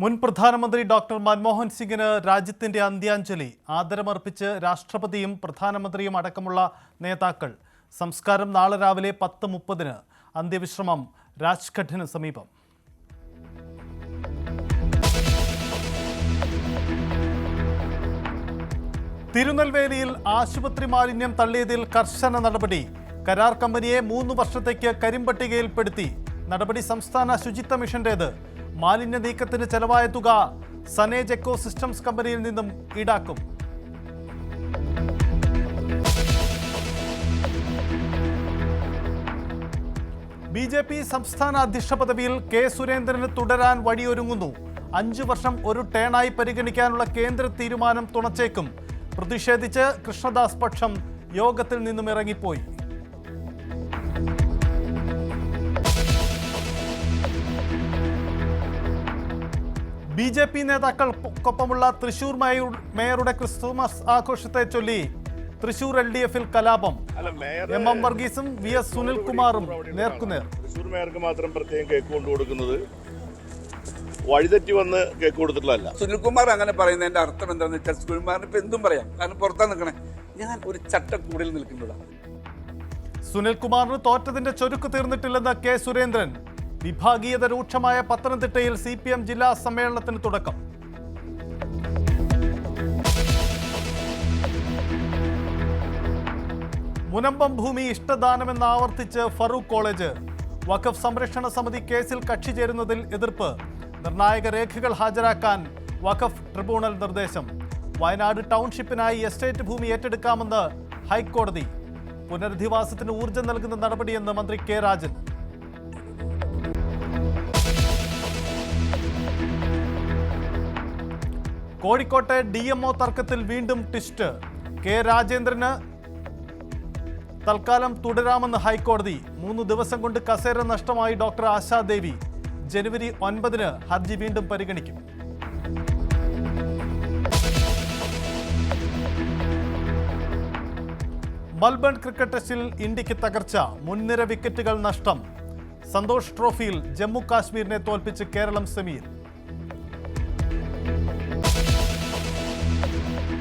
മുൻ പ്രധാനമന്ത്രി ഡോക്ടർ മൻമോഹൻ സിംഗിന് രാജ്യത്തിന്റെ അന്ത്യാഞ്ജലി ആദരമർപ്പിച്ച് രാഷ്ട്രപതിയും പ്രധാനമന്ത്രിയും അടക്കമുള്ള നേതാക്കൾ. സംസ്കാരം നാളെ രാവിലെ 10:30-ന്. അന്ത്യവിശ്രമം രാജ്ഘട്ടിന് സമീപം. തിരുനെൽവേലിയിൽ ആശുപത്രി മാലിന്യം തള്ളിയതിൽ കർശന നടപടി. കരാർ കമ്പനിയെ 3 വർഷത്തേക്ക് കരിമ്പട്ടികയിൽപ്പെടുത്തി. നടപടി സംസ്ഥാന ശുചിത്വ മിഷന്റേത്. മാലിന്യ നീക്കത്തിന് ചെലവായ തുക സനേജ് എക്കോ സിസ്റ്റംസ് കമ്പനിയിൽ നിന്നും ഈടാക്കും. BJP സംസ്ഥാന അധ്യക്ഷ പദവിയിൽ കെ സുരേന്ദ്രന് തുടരാൻ വഴിയൊരുങ്ങുന്നു. 5 വർഷം ഒരു ടേണായി പരിഗണിക്കാനുള്ള കേന്ദ്ര തീരുമാനം തുണച്ചേക്കും. പ്രതിഷേധിച്ച് കൃഷ്ണദാസ് പക്ഷം യോഗത്തിൽ നിന്നും ഇറങ്ങിപ്പോയി. BJP നേതാക്കൾക്കൊപ്പമുള്ള തൃശൂർ മേയറുടെ ക്രിസ്തുമസ് ആഘോഷത്തെ ചൊല്ലി തൃശൂർ LDF-ൽ കലാപം. MM വർഗീസും VS സുനിൽകുമാറും നേർക്കുനേർ. തൃശൂർ മേയർക്ക് മാത്രം പ്രത്യേകം കേക്ക് കൊണ്ടുകൊടുക്കുന്നത് വഴിതെറ്റി വന്ന് കേക്ക് കൊടുത്തിട്ടുള്ളതല്ല. സുനിൽകുമാർ അങ്ങനെ പറയുന്നതിന്റെ അർത്ഥം എന്താണെന്ന് വെച്ചാൽ സുനിൽകുമാറിന് ഇപ്പൊ എന്തും പറയാം, കാരണം പുറത്താ നിൽക്കണേ. ഞാൻ ഒരു ചട്ടക്കൂടിൽ നിൽക്കുന്നതാണ്. സുനിൽകുമാറിന് തോറ്റതിന്റെ ചൊരുക്ക് തീർന്നിട്ടില്ലെന്ന് കെ സുരേന്ദ്രൻ. വിഭാഗീയത രൂക്ഷമായ പത്തനംതിട്ടയിൽ CPM ജില്ലാ സമ്മേളനത്തിന് തുടക്കം. മുനമ്പം ഭൂമി ഇഷ്ടദാനമെന്ന് ആവർത്തിച്ച് ഫറൂഖ് കോളേജ്. വഖഫ് സംരക്ഷണ സമിതി കേസിൽ കക്ഷി ചേരുന്നതിൽ എതിർപ്പ്. നിർണായക രേഖകൾ ഹാജരാക്കാൻ വഖഫ് ട്രിബ്യൂണൽ നിർദ്ദേശം. വയനാട് ടൗൺഷിപ്പിനായി എസ്റ്റേറ്റ് ഭൂമി ഏറ്റെടുക്കാമെന്ന് ഹൈക്കോടതി. പുനരധിവാസത്തിന് ഊർജ്ജം നൽകുന്ന നടപടിയെന്ന് മന്ത്രി കെ രാജൻ. കോഴിക്കോട്ടെ DMO തർക്കത്തിൽ വീണ്ടും ട്വിസ്റ്റ്. കെ രാജേന്ദ്രന് തൽക്കാലം തുടരാമെന്ന് ഹൈക്കോടതി. 3 ദിവസം കൊണ്ട് കസേര നഷ്ടമായി ഡോക്ടർ ആശാദേവി. ജനുവരി 9-ന് ഹർജി വീണ്ടും പരിഗണിക്കും. മൽബൺ ക്രിക്കറ്റ് ടെസ്റ്റിൽ ഇന്ത്യക്ക് തകർച്ച. മുൻനിര വിക്കറ്റുകൾ നഷ്ടം. സന്തോഷ് ട്രോഫിയിൽ ജമ്മു കാശ്മീരിനെ തോൽപ്പിച്ച് കേരളം സെമിയിൽ.